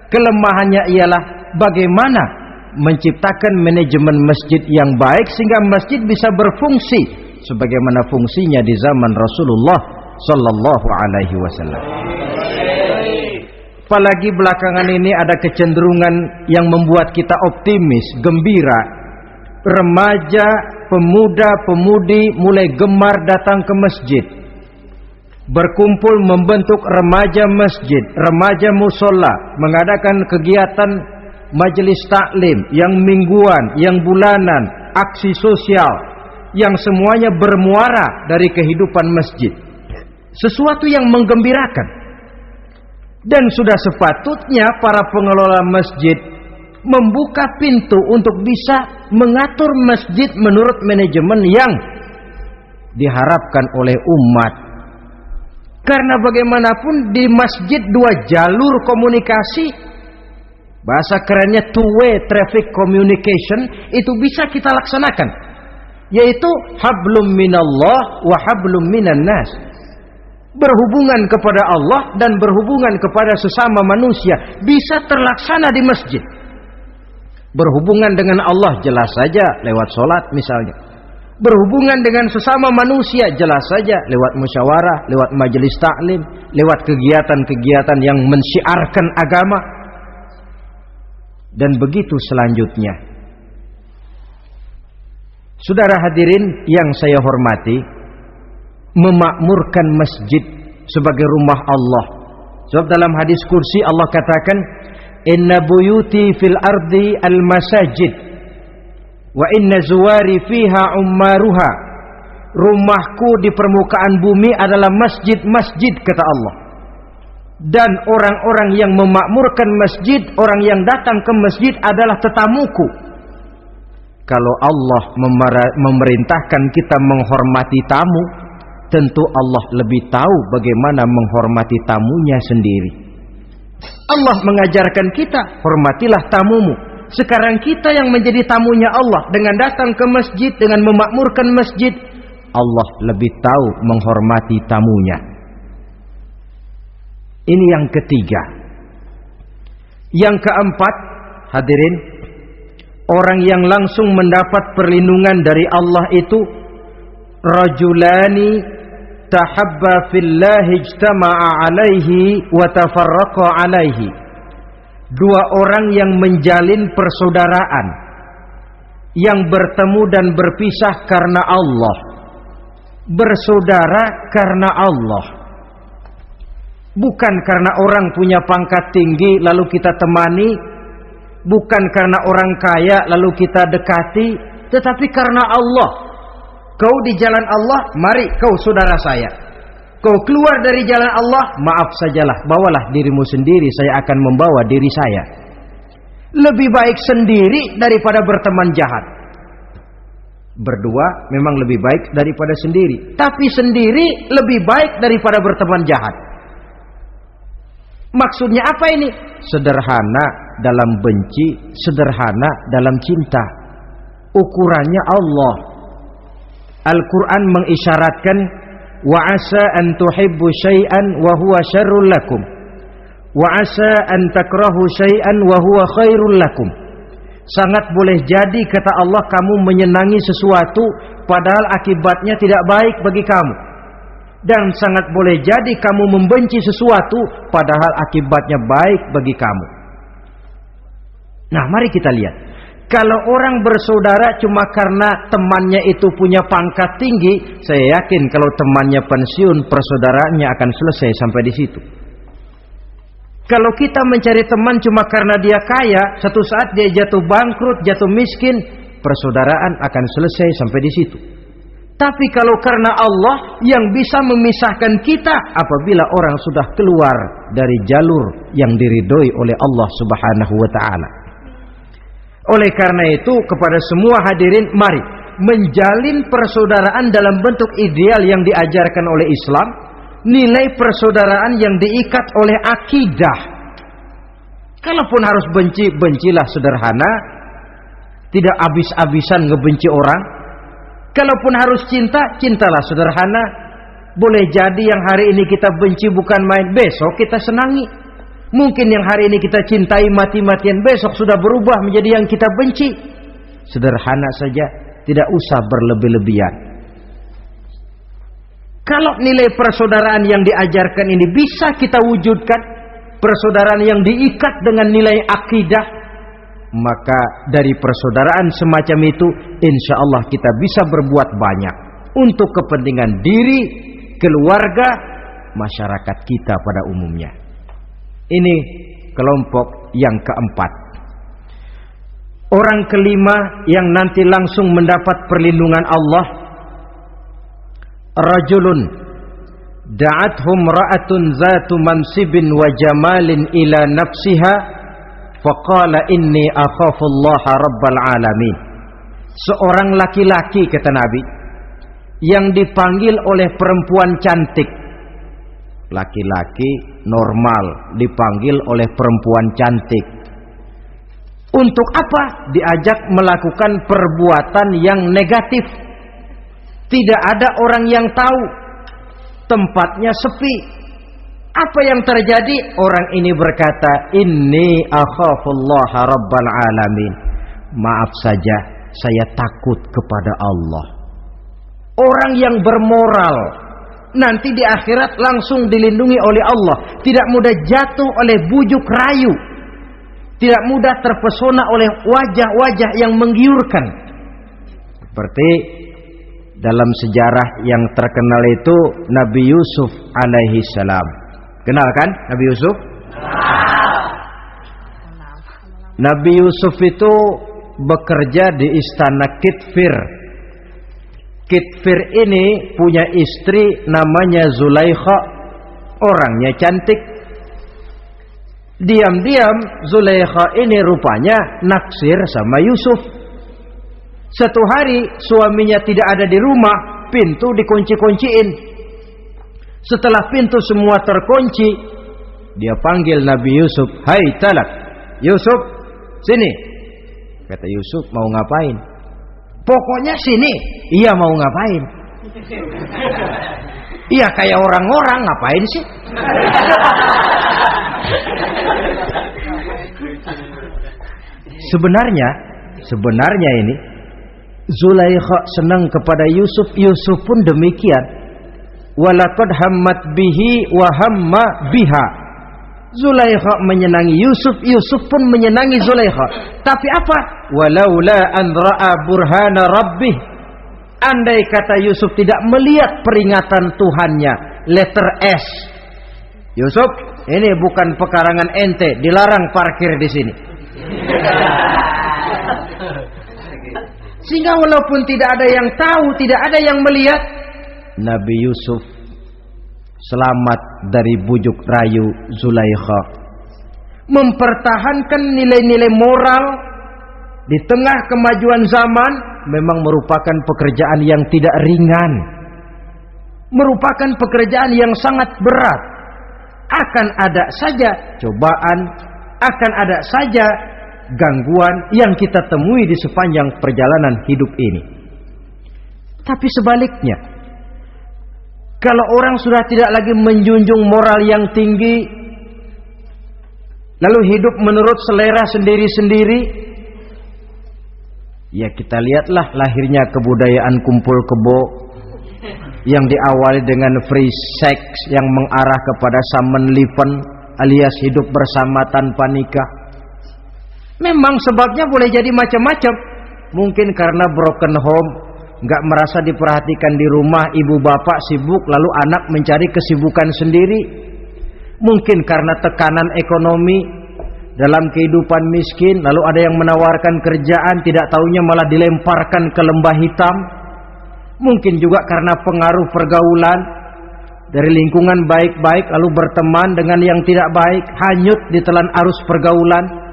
kelemahannya ialah bagaimana menciptakan manajemen masjid yang baik sehingga masjid bisa berfungsi sebagaimana fungsinya di zaman Rasulullah sallallahu alaihi wasallam. Apalagi belakangan ini ada kecenderungan yang membuat kita optimis, gembira. Remaja, pemuda, pemudi mulai gemar datang ke masjid. Berkumpul membentuk remaja masjid, remaja musola, mengadakan kegiatan majelis taklim yang mingguan, yang bulanan, aksi sosial, yang semuanya bermuara dari kehidupan masjid. Sesuatu yang menggembirakan. Dan sudah sepatutnya para pengelola masjid membuka pintu untuk bisa mengatur masjid menurut manajemen yang diharapkan oleh umat. Karena bagaimanapun di masjid dua jalur komunikasi, bahasa kerennya two-way traffic communication, itu bisa kita laksanakan, yaitu hablum minallah wa hablum minan nas. Berhubungan kepada Allah dan berhubungan kepada sesama manusia bisa terlaksana di masjid. Berhubungan dengan Allah jelas saja lewat sholat misalnya. Berhubungan dengan sesama manusia jelas saja lewat musyawarah, lewat majelis taklim, lewat kegiatan-kegiatan yang mensyiarkan agama. Dan begitu selanjutnya. Saudara hadirin yang saya hormati, memakmurkan masjid sebagai rumah Allah. Sebab dalam hadis kursi Allah katakan, inna buyuti fil ardi al masajid wa inna zuwari fiha ummaruha. Rumahku di permukaan bumi adalah masjid-masjid, kata Allah. Dan orang-orang yang memakmurkan masjid, orang yang datang ke masjid adalah tetamuku. Kalau Allah memerintahkan kita menghormati tamu, tentu Allah lebih tahu bagaimana menghormati tamunya sendiri. Allah mengajarkan kita, hormatilah tamumu. Sekarang kita yang menjadi tamunya Allah dengan datang ke masjid, dengan memakmurkan masjid, Allah lebih tahu menghormati tamunya. Ini yang ketiga. Yang keempat, hadirin, orang yang langsung mendapat perlindungan dari Allah itu rajulani tahabba fillahi ijtama'a alaihi wa tafarraqa alaihi. Dua orang yang menjalin persaudaraan, yang bertemu dan berpisah karena Allah, bersaudara karena Allah, bukan karena orang punya pangkat tinggi lalu kita temani, bukan karena orang kaya lalu kita dekati, tetapi karena Allah. Kau di jalan Allah, mari kau saudara saya. Kau keluar dari jalan Allah, maaf sajalah, bawalah dirimu sendiri, saya akan membawa diri saya. Lebih baik sendiri daripada berteman jahat. Berdua memang lebih baik daripada sendiri, tapi sendiri lebih baik daripada berteman jahat. Maksudnya apa ini? Sederhana, dalam benci, sederhana dalam cinta. Ukurannya Allah. Al-Quran mengisyaratkan, wa asa an tuhibbu syai'an wa huwa syarrul lakum, wa asa an takrahu syai'an wa huwa khairul lakum. Sangat boleh jadi, kata Allah, kamu menyenangi sesuatu padahal akibatnya tidak baik bagi kamu. Dan sangat boleh jadi kamu membenci sesuatu padahal akibatnya baik bagi kamu. Nah, mari kita lihat. Kalau orang bersaudara cuma karena temannya itu punya pangkat tinggi, saya yakin kalau temannya pensiun, persaudaraannya akan selesai sampai di situ. Kalau kita mencari teman cuma karena dia kaya, satu saat dia jatuh bangkrut, jatuh miskin, persaudaraan akan selesai sampai di situ. Tapi kalau karena Allah yang bisa memisahkan kita apabila orang sudah keluar dari jalur yang diridhoi oleh Allah Subhanahu wa taala. Oleh karena itu, kepada semua hadirin, mari menjalin persaudaraan dalam bentuk ideal yang diajarkan oleh Islam, nilai persaudaraan yang diikat oleh akidah. Kalaupun harus benci, bencilah sederhana, tidak habis-habisan ngebenci orang. Kalaupun harus cinta, cintalah sederhana. Boleh jadi yang hari ini kita benci bukan main, besok kita senangi. Mungkin yang hari ini kita cintai mati-matian, besok sudah berubah menjadi yang kita benci. Sederhana saja, tidak usah berlebih-lebihan. Kalau nilai persaudaraan yang diajarkan ini bisa kita wujudkan, persaudaraan yang diikat dengan nilai akidah, maka dari persaudaraan semacam itu insya Allah kita bisa berbuat banyak untuk kepentingan diri, keluarga, masyarakat kita pada umumnya. Ini kelompok yang keempat. Orang kelima yang nanti langsung mendapat perlindungan Allah, rajulun da'athum ra'atun zatu mansibin wa jamalin ila nafsiha faqala inni akhafullaha rabbal alamin. Seorang laki-laki, kata Nabi, yang dipanggil oleh perempuan cantik. Laki-laki normal dipanggil oleh perempuan cantik. Untuk apa? Diajak melakukan perbuatan yang negatif. Tidak ada orang yang tahu. Tempatnya sepi. Apa yang terjadi? Orang ini berkata, inni akhafullaha rabbal alamin. Maaf saja, saya takut kepada Allah. Orang yang bermoral nanti di akhirat langsung dilindungi oleh Allah, tidak mudah jatuh oleh bujuk rayu, tidak mudah terpesona oleh wajah-wajah yang menggiurkan. Seperti dalam sejarah yang terkenal itu Nabi Yusuf alaihi salam. Kenal kan Nabi Yusuf? Nabi Yusuf itu bekerja di istana Kitfir. Kitfir ini punya istri namanya Zulaikha, orangnya cantik. Diam-diam Zulaikha ini rupanya naksir sama Yusuf. Satu hari suaminya tidak ada di rumah, pintu dikunci-kunciin. Setelah pintu semua terkunci, dia panggil Nabi Yusuf, "Hai Talak, Yusuf, sini." Kata Yusuf, "Mau ngapain?" "Pokoknya sini." "Iya, mau ngapain?" "Iya, kayak orang-orang, ngapain sih?" Sebenarnya ini Zulaikha senang kepada Yusuf, Yusuf pun demikian. Walaqad hammat bihi wa hamma biha. Zulaikha menyenangi Yusuf, Yusuf pun menyenangi Zulaikha. Tapi apa? Walaula an ra'a burhana rabbih. Andai kata Yusuf tidak melihat peringatan Tuhannya, letter S. Yusuf, ini bukan pekarangan ente, dilarang parkir di sini. Sehingga walaupun tidak ada yang tahu, tidak ada yang melihat, Nabi Yusuf selamat dari bujuk rayu Zulaikha. Mempertahankan nilai-nilai moral di tengah kemajuan zaman memang merupakan pekerjaan yang tidak ringan. Merupakan pekerjaan yang sangat berat. Akan ada saja cobaan, akan ada saja gangguan yang kita temui di sepanjang perjalanan hidup ini. Tapi sebaliknya, kalau orang sudah tidak lagi menjunjung moral yang tinggi, lalu hidup menurut selera sendiri-sendiri, ya kita lihatlah lahirnya kebudayaan kumpul kebo yang diawali dengan free sex yang mengarah kepada summon liven alias hidup bersama tanpa nikah. Memang sebabnya boleh jadi macam-macam. Mungkin karena broken home, nggak merasa diperhatikan di rumah, ibu bapak sibuk lalu anak mencari kesibukan sendiri. Mungkin karena tekanan ekonomi dalam kehidupan miskin, lalu ada yang menawarkan kerjaan, tidak taunya malah dilemparkan ke lembah hitam. Mungkin juga karena pengaruh pergaulan dari lingkungan baik-baik lalu berteman dengan yang tidak baik, hanyut ditelan arus pergaulan.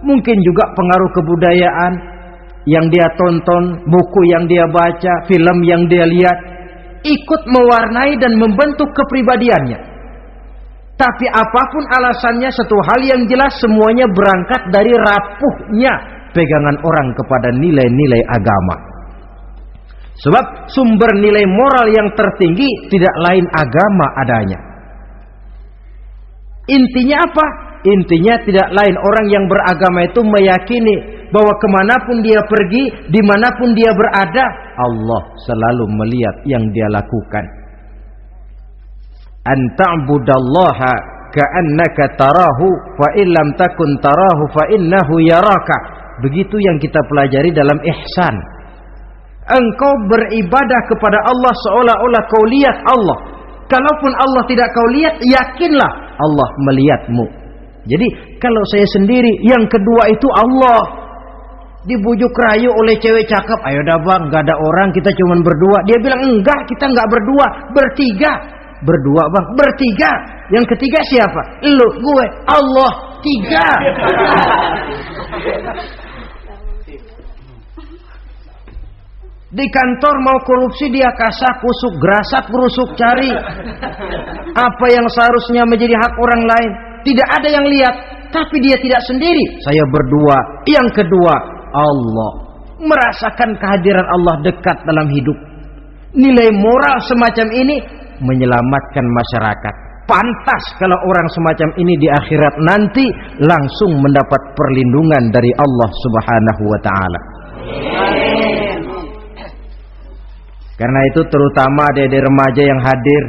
Mungkin juga pengaruh kebudayaan yang dia tonton, buku yang dia baca, film yang dia lihat, ikut mewarnai dan membentuk kepribadiannya. Tapi apapun alasannya, satu hal yang jelas, semuanya berangkat dari rapuhnya pegangan orang kepada nilai-nilai agama. Sebab sumber nilai moral yang tertinggi tidak lain agama adanya. Intinya apa? Intinya tidak lain, orang yang beragama itu meyakini bahwa kemanapun dia pergi, dimanapun dia berada, Allah selalu melihat yang dia lakukan. An ta'budallaha ka'annaka tarahu fa illam takun tarahu fa innahu yaraka. Begitu yang kita pelajari dalam ihsan. Engkau beribadah kepada Allah seolah-olah kau lihat Allah. Kalaupun Allah tidak kau lihat, yakinlah Allah melihatmu. Jadi kalau saya sendiri, yang kedua itu Allah. Dibujuk rayu oleh cewek cakep, ayo dah bang, gak ada orang, kita cuma berdua. Dia bilang enggak, kita enggak berdua, bertiga. Berdua bang, bertiga. Yang ketiga siapa? Lu, gue, Allah, tiga. Di kantor mau korupsi dia kasak kusuk, gerasak berusuk cari apa yang seharusnya menjadi hak orang lain. Tidak ada yang lihat, tapi dia tidak sendiri. Saya berdua. Yang kedua, Allah. Merasakan kehadiran Allah dekat dalam hidup. Nilai moral semacam ini menyelamatkan masyarakat. Pantas kalau orang semacam ini di akhirat nanti langsung mendapat perlindungan dari Allah Subhanahu wa taala. Karena itu terutama adik-adik remaja yang hadir,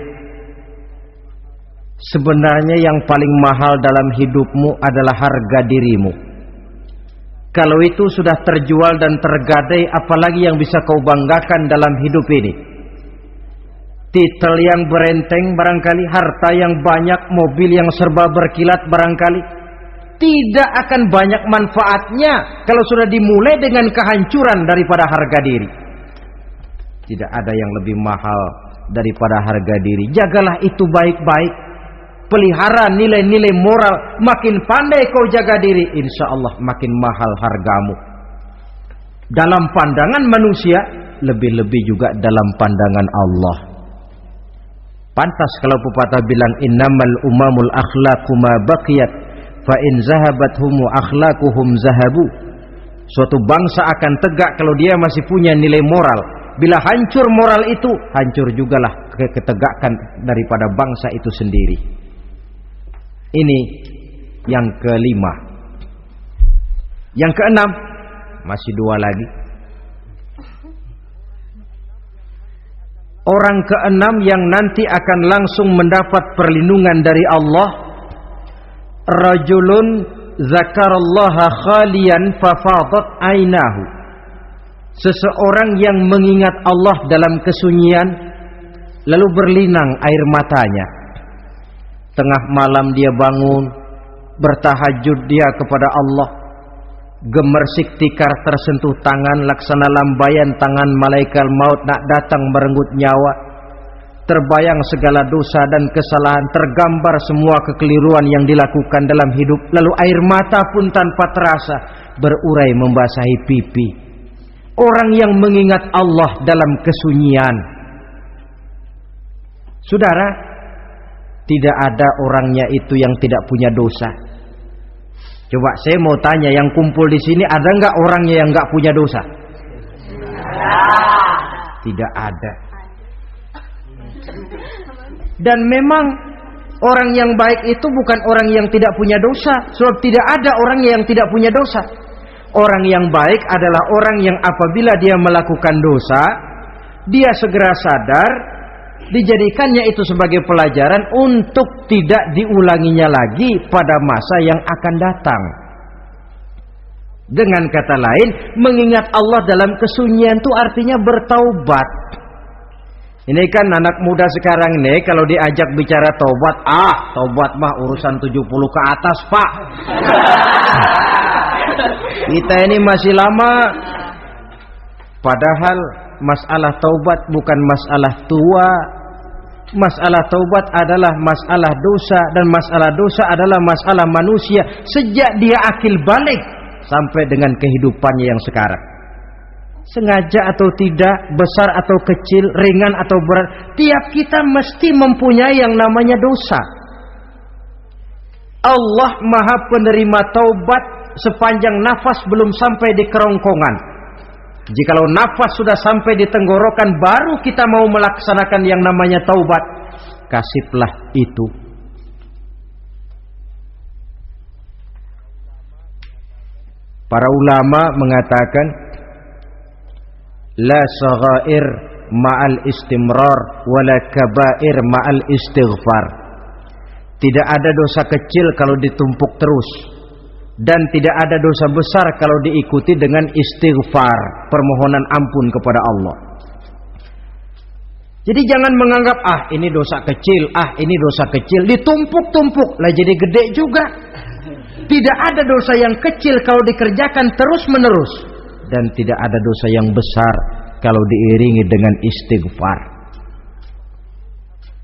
sebenarnya yang paling mahal dalam hidupmu adalah harga dirimu. Kalau itu sudah terjual dan tergadai, apalagi yang bisa kau banggakan dalam hidup ini? Titel yang berenteng barangkali, harta yang banyak, mobil yang serba berkilat barangkali. Tidak akan banyak manfaatnya kalau sudah dimulai dengan kehancuran daripada harga diri. Tidak ada yang lebih mahal daripada harga diri. Jagalah itu baik-baik. Pelihara nilai-nilai moral. Makin pandai kau jaga diri, insya Allah makin mahal hargamu. Dalam pandangan manusia, lebih-lebih juga dalam pandangan Allah. Pantas kalau pepatah bilang, innamal umamul akhlaqu ma baqiyat fa in zahabathum akhlaquhum zahabu. Suatu bangsa akan tegak kalau dia masih punya nilai moral. Bila hancur moral itu, hancur jugalah ketegakan daripada bangsa itu sendiri. Ini yang kelima. Yang keenam, masih dua lagi. Orang keenam yang nanti akan langsung mendapat perlindungan dari Allah, rajulun zakarallaha khalian fafadat ainahu. Seseorang yang mengingat Allah dalam kesunyian, lalu berlinang air matanya. Tengah malam dia bangun, bertahajud dia kepada Allah. Gemersik tikar tersentuh tangan, laksana lambaian tangan malaikat maut nak datang merenggut nyawa. Terbayang segala dosa dan kesalahan, tergambar semua kekeliruan yang dilakukan dalam hidup. Lalu air mata pun tanpa terasa berurai membasahi pipi. Orang yang mengingat Allah dalam kesunyian. Saudara, tidak ada orangnya itu yang tidak punya dosa. Coba saya mau tanya, yang kumpul di sini ada nggak orangnya yang nggak punya dosa? Tidak ada. Dan memang orang yang baik itu bukan orang yang tidak punya dosa, sebab tidak ada orang yang tidak punya dosa. Orang yang baik adalah orang yang apabila dia melakukan dosa, dia segera sadar, dijadikannya itu sebagai pelajaran untuk tidak diulanginya lagi pada masa yang akan datang. Dengan kata lain, mengingat Allah dalam kesunyian itu artinya bertaubat. Ini kan anak muda sekarang nih, kalau diajak bicara taubat, taubat mah urusan 70 ke atas, Pak. Kita ini masih lama. Padahal masalah taubat bukan masalah tua. Masalah taubat adalah masalah dosa, dan masalah dosa adalah masalah manusia sejak dia akil balik sampai dengan kehidupannya yang sekarang. Sengaja atau tidak, besar atau kecil, ringan atau berat, tiap kita mesti mempunyai yang namanya dosa. Allah Maha penerima taubat sepanjang nafas belum sampai di kerongkongan. Jikalau nafas sudah sampai di tenggorokan, baru kita mau melaksanakan yang namanya taubat. Kasihlah itu. Para ulama mengatakan, la saghair ma'al istimrar wala kabair ma'al istighfar. Tidak ada dosa kecil kalau ditumpuk terus, dan tidak ada dosa besar kalau diikuti dengan istighfar, permohonan ampun kepada Allah. Jadi jangan menganggap ini dosa kecil, ini dosa kecil, ditumpuk-tumpuk lah jadi gede juga. Tidak ada dosa yang kecil kalau dikerjakan terus-menerus, dan tidak ada dosa yang besar kalau diiringi dengan istighfar.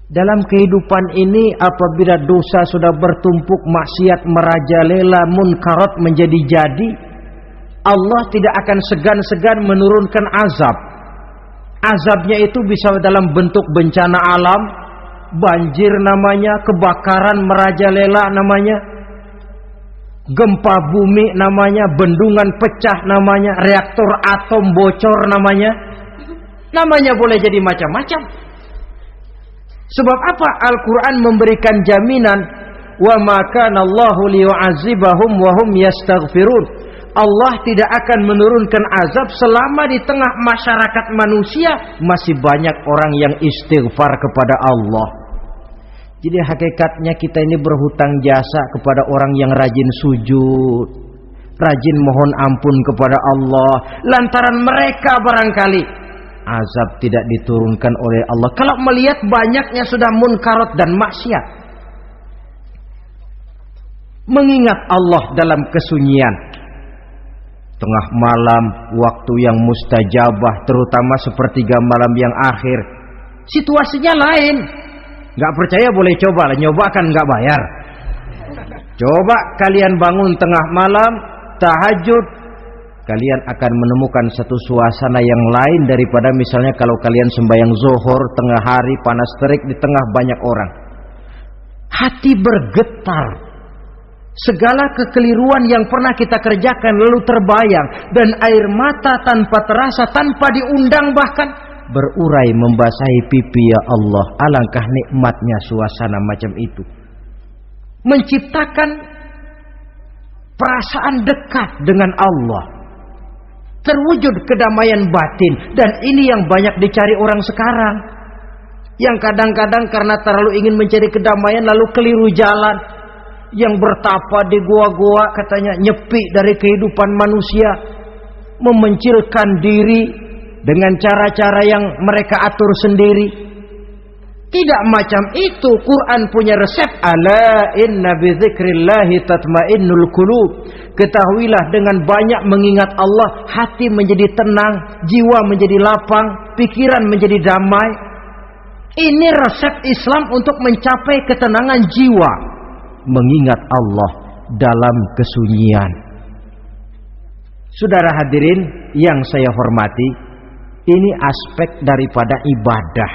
Dalam kehidupan ini, apabila dosa sudah bertumpuk, maksiat merajalela, munkarat menjadi jadi, Allah tidak akan segan-segan menurunkan azab. Azabnya itu bisa dalam bentuk bencana alam, banjir namanya, kebakaran merajalela namanya, gempa bumi namanya, bendungan pecah namanya, reaktor atom bocor namanya. Namanya boleh jadi macam-macam. Sebab apa? Al-Quran memberikan jaminan, wa ma kana Allahu liyu'adzibahum wa hum yastaghfirun. Allah tidak akan menurunkan azab selama di tengah masyarakat manusia masih banyak orang yang istighfar kepada Allah. Jadi hakikatnya kita ini berhutang jasa kepada orang yang rajin sujud, rajin mohon ampun kepada Allah. Lantaran mereka barangkali azab tidak diturunkan oleh Allah kalau melihat banyaknya sudah munkarat dan maksiat. Mengingat Allah dalam kesunyian, tengah malam, waktu yang mustajabah, terutama sepertiga malam yang akhir, situasinya lain. Gak percaya boleh coba lah, nyoba kan gak bayar. Coba kalian bangun tengah malam, tahajud, kalian akan menemukan satu suasana yang lain daripada misalnya kalau kalian sembahyang zuhur tengah hari panas terik di tengah banyak orang. Hati bergetar. Segala kekeliruan yang pernah kita kerjakan lalu terbayang, dan air mata tanpa terasa, tanpa diundang bahkan berurai membasahi pipi. Ya Allah, alangkah nikmatnya suasana macam itu, menciptakan perasaan dekat dengan Allah, terwujud kedamaian batin. Dan ini yang banyak dicari orang sekarang, yang kadang-kadang karena terlalu ingin mencari kedamaian lalu keliru jalan. Yang bertapa di gua-gua katanya nyepi dari kehidupan manusia, memencilkan diri dengan cara-cara yang mereka atur sendiri. Tidak macam itu. Quran punya resep. Ala inna bi dzikrillahi tatmainnul qulub. Ketahuilah, dengan banyak mengingat Allah, hati menjadi tenang, jiwa menjadi lapang, pikiran menjadi damai. Ini resep Islam untuk mencapai ketenangan jiwa. Mengingat Allah dalam kesunyian. Saudara hadirin yang saya hormati, ini aspek daripada ibadah.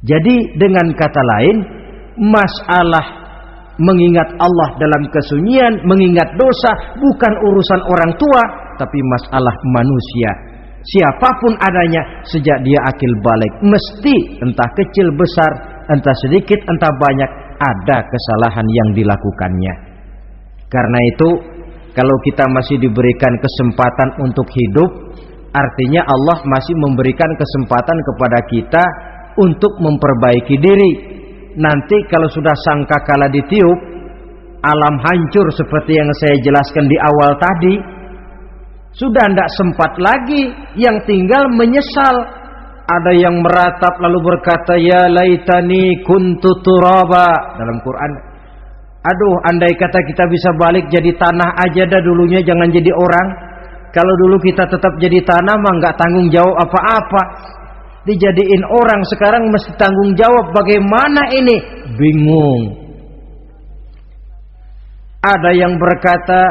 Jadi dengan kata lain, masalah mengingat Allah dalam kesunyian, mengingat dosa bukan urusan orang tua, tapi masalah manusia. Siapapun adanya, sejak dia akil balik, mesti entah kecil besar, entah sedikit entah banyak, ada kesalahan yang dilakukannya. Karena itu, kalau kita masih diberikan kesempatan untuk hidup, artinya Allah masih memberikan kesempatan kepada kita untuk memperbaiki diri. Nanti kalau sudah sangkakala ditiup, alam hancur seperti yang saya jelaskan di awal tadi, sudah tidak sempat lagi, yang tinggal menyesal. Ada yang meratap lalu berkata, ya laitani kuntu turaba. Dalam Quran, aduh andai kata kita bisa balik jadi tanah aja dah dulunya, jangan jadi orang. Kalau dulu kita tetap jadi tanah mah nggak tanggung jawab apa-apa. Dijadiin orang sekarang mesti tanggung jawab. Bagaimana ini? Bingung. Ada yang berkata,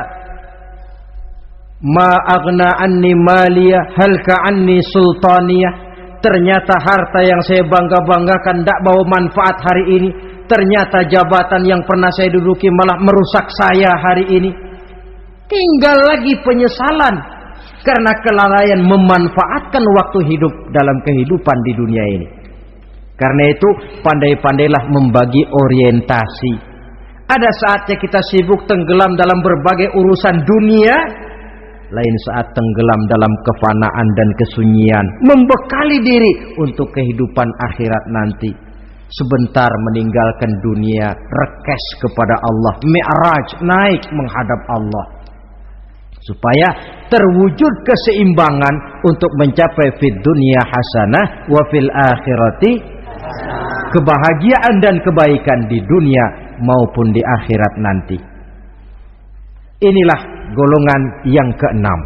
ma aghna anni maliyah halka anni sultaniyah. Ternyata harta yang saya bangga-banggakan tidak bawa manfaat hari ini. Ternyata jabatan yang pernah saya duduki malah merusak saya hari ini. Tinggal lagi penyesalan karena kelalaian memanfaatkan waktu hidup dalam kehidupan di dunia ini. Karena itu pandai-pandailah membagi orientasi. Ada saatnya kita sibuk tenggelam dalam berbagai urusan dunia, lain saat tenggelam dalam kefanaan dan kesunyian, membekali diri untuk kehidupan akhirat nanti. Sebentar meninggalkan dunia, rekes kepada Allah, mi'raj, naik menghadap Allah, supaya terwujud keseimbangan untuk mencapai fid dunya hasanah wa fil akhirati, kebahagiaan dan kebaikan di dunia maupun di akhirat nanti. Inilah golongan yang keenam,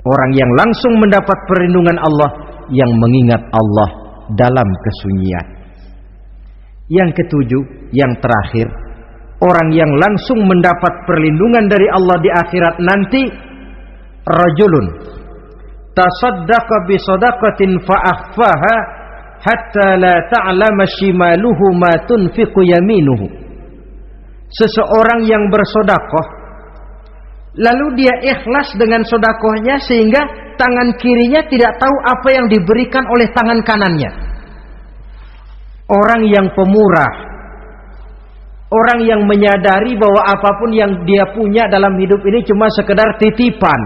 orang yang langsung mendapat perlindungan Allah, yang mengingat Allah dalam kesunyian. Yang ketujuh, yang terakhir, orang yang langsung mendapat perlindungan dari Allah di akhirat nanti, rajulun tasaddaqa bi sadaqatin fa akhfaha hatta la ta'lama shimaluhu ma tunfiqu yaminuhu. Seseorang yang bersedekah, lalu dia ikhlas dengan sedekahnya sehingga tangan kirinya tidak tahu apa yang diberikan oleh tangan kanannya. Orang yang pemurah, orang yang menyadari bahwa apapun yang dia punya dalam hidup ini cuma sekedar titipan.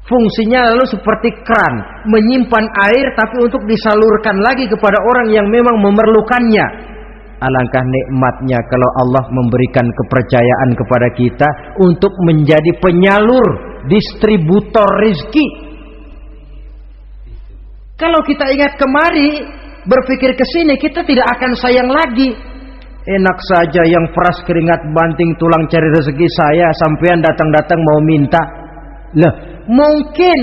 Fungsinya lalu seperti keran, menyimpan air tapi untuk disalurkan lagi kepada orang yang memang memerlukannya. Alangkah nikmatnya kalau Allah memberikan kepercayaan kepada kita untuk menjadi penyalur, distributor rezeki. Kalau kita ingat kemari, berpikir ke sini, kita tidak akan sayang lagi. Enak saja yang peras keringat banting tulang cari rezeki saya, sampean datang-datang mau minta. Lah, mungkin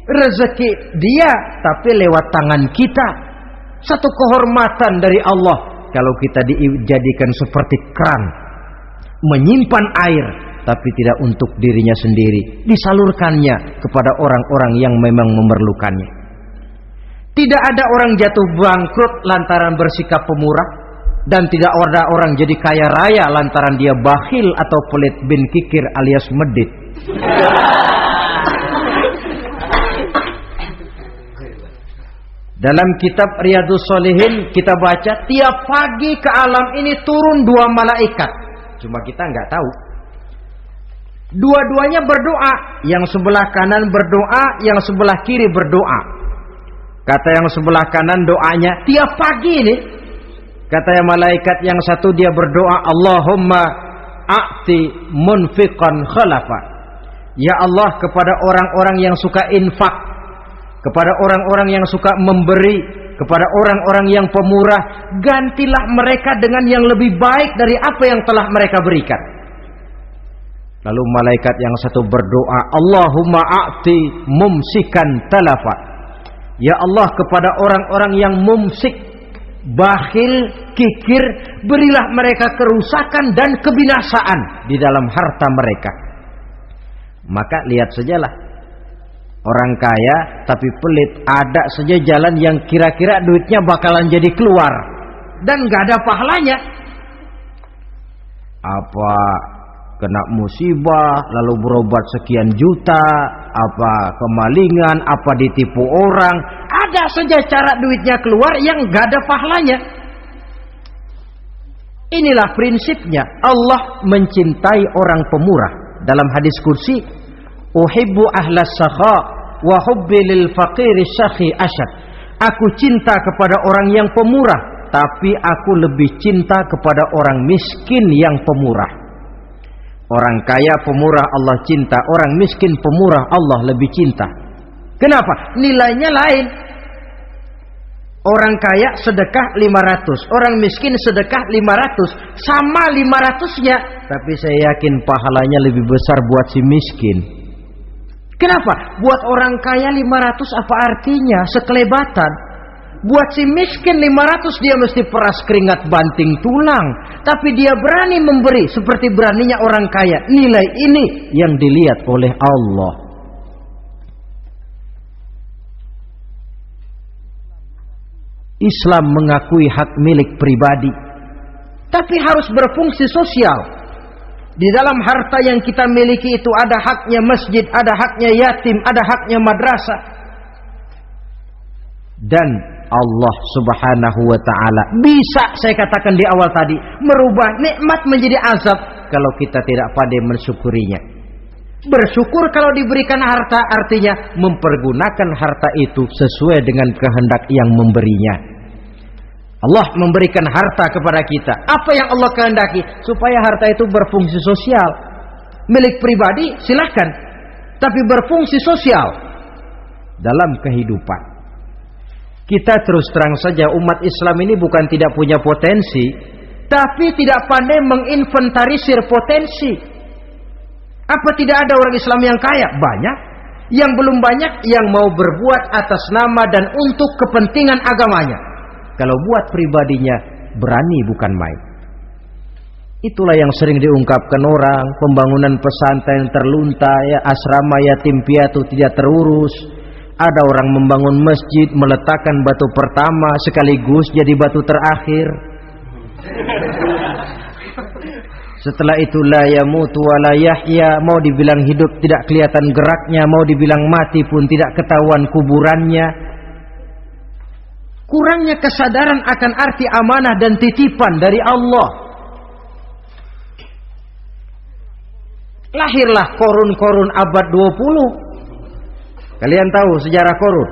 rezeki dia tapi lewat tangan kita. Satu kehormatan dari Allah kalau kita dijadikan seperti keran, menyimpan air tapi tidak untuk dirinya sendiri, disalurkannya kepada orang-orang yang memang memerlukannya. Tidak ada orang jatuh bangkrut lantaran bersikap pemurah, dan tidak ada orang jadi kaya raya lantaran dia bakhil atau pelit bin kikir alias medit. Dalam kitab Riyadhus Shalihin kita baca, tiap pagi ke alam ini turun 2 malaikat. Cuma kita nggak tahu. Dua-duanya berdoa, yang sebelah kanan berdoa, yang sebelah kiri berdoa. Kata yang sebelah kanan doanya tiap pagi ini. Kata yang malaikat yang satu dia berdoa, Allahumma a'ti munfiqan khalafa. Ya Allah, kepada orang-orang yang suka infak, kepada orang-orang yang suka memberi, kepada orang-orang yang pemurah, gantilah mereka dengan yang lebih baik dari apa yang telah mereka berikan. Lalu malaikat yang satu berdoa, Allahumma a'ti mumsikan talafa. Ya Allah, kepada orang-orang yang mumsik, bakhil, kikir, berilah mereka kerusakan dan kebinasaan di dalam harta mereka. Maka lihat sajalah, orang kaya tapi pelit, ada saja jalan yang kira-kira duitnya bakalan jadi keluar. dan nggak ada pahalanya. Apa kena musibah lalu berobat sekian juta, apa kemalingan, apa ditipu orang, ada saja cara duitnya keluar yang nggak ada pahalanya. Inilah prinsipnya. Allah mencintai orang pemurah. Dalam hadis kursi, uhibbu ahlas sakha wa hubbi lil faqiri syakhi asyad. Aku cinta kepada orang yang pemurah, tapi aku lebih cinta kepada orang miskin yang pemurah. Orang kaya pemurah Allah cinta, orang miskin pemurah Allah lebih cinta. Kenapa? Nilainya lain. Orang kaya sedekah 500, orang miskin sedekah 500, sama 500-nya, tapi saya yakin pahalanya lebih besar buat si miskin. Kenapa? Buat orang kaya 500 apa artinya? Sekelebatan. Buat si miskin 500 dia mesti peras keringat banting tulang, tapi dia berani memberi seperti beraninya orang kaya. Nilai ini yang dilihat oleh Allah. Islam mengakui hak milik pribadi, tapi harus berfungsi sosial. Di dalam harta yang kita miliki itu ada haknya masjid, ada haknya yatim, ada haknya madrasah. Dan Allah Subhanahu wa ta'ala bisa, saya katakan di awal tadi, merubah nikmat menjadi azab kalau kita tidak pandai mensyukurinya. Bersyukur kalau diberikan harta artinya mempergunakan harta itu sesuai dengan kehendak yang memberinya. Allah memberikan harta kepada kita. Apa yang Allah kehendaki? Supaya harta itu berfungsi sosial. Milik pribadi silahkan, tapi berfungsi sosial dalam kehidupan. Kita terus terang saja, umat Islam ini bukan tidak punya potensi, tapi tidak pandai menginventarisir potensi. Apa tidak ada orang Islam yang kaya? Banyak. Yang belum banyak yang mau berbuat atas nama dan untuk kepentingan agamanya. Kalau buat pribadinya berani bukan main. Itulah yang sering diungkapkan orang, pembangunan pesantren terlunta, ya, asrama yatim piatu tidak terurus. Ada orang membangun masjid, meletakkan batu pertama sekaligus jadi batu terakhir. Setelah itu la yamutu wa la yahya, mau dibilang hidup tidak kelihatan geraknya, mau dibilang mati pun tidak ketahuan kuburannya. Kurangnya kesadaran akan arti amanah dan titipan dari Allah. Lahirlah korun-korun abad 20. Kalian tahu sejarah korun?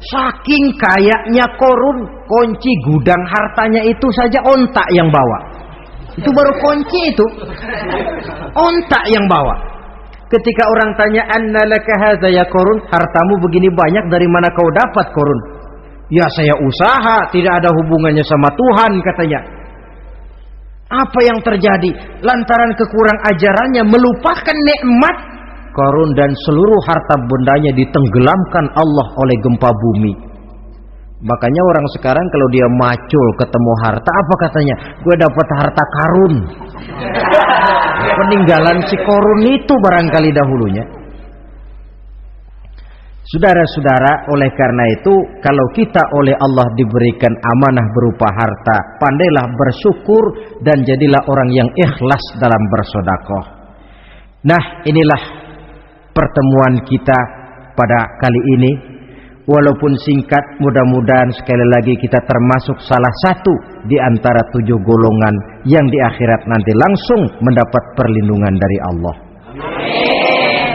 Saking kayanya korun, kunci gudang hartanya itu saja onta yang bawa. Itu baru kunci itu. Onta yang bawa. Ketika orang tanya, "Anna laka hadza ya korun?" Hartamu begini banyak, dari mana kau dapat korun? Ya saya usaha, tidak ada hubungannya sama Tuhan katanya. Apa yang terjadi? Lantaran kekurang ajarannya melupakan nikmat, Qarun dan seluruh harta bendanya ditenggelamkan Allah oleh gempa bumi. Makanya orang sekarang kalau dia macul ketemu harta, apa katanya? Gue dapat harta karun. Peninggalan si Qarun itu barangkali dahulunya. Saudara-saudara, oleh karena itu, kalau kita oleh Allah diberikan amanah berupa harta, pandailah bersyukur dan jadilah orang yang ikhlas dalam bersedekah. Nah, inilah pertemuan kita pada kali ini. Walaupun singkat, mudah-mudahan sekali lagi kita termasuk salah satu di antara 7 golongan yang di akhirat nanti langsung mendapat perlindungan dari Allah.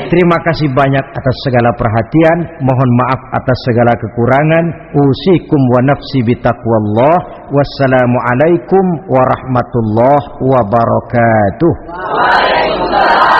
Terima kasih banyak atas segala perhatian. Mohon maaf atas segala kekurangan. Usikum wa nafsi bitaqwallah. Wassalamualaikum warahmatullahi wabarakatuh. Waalaikumsalam.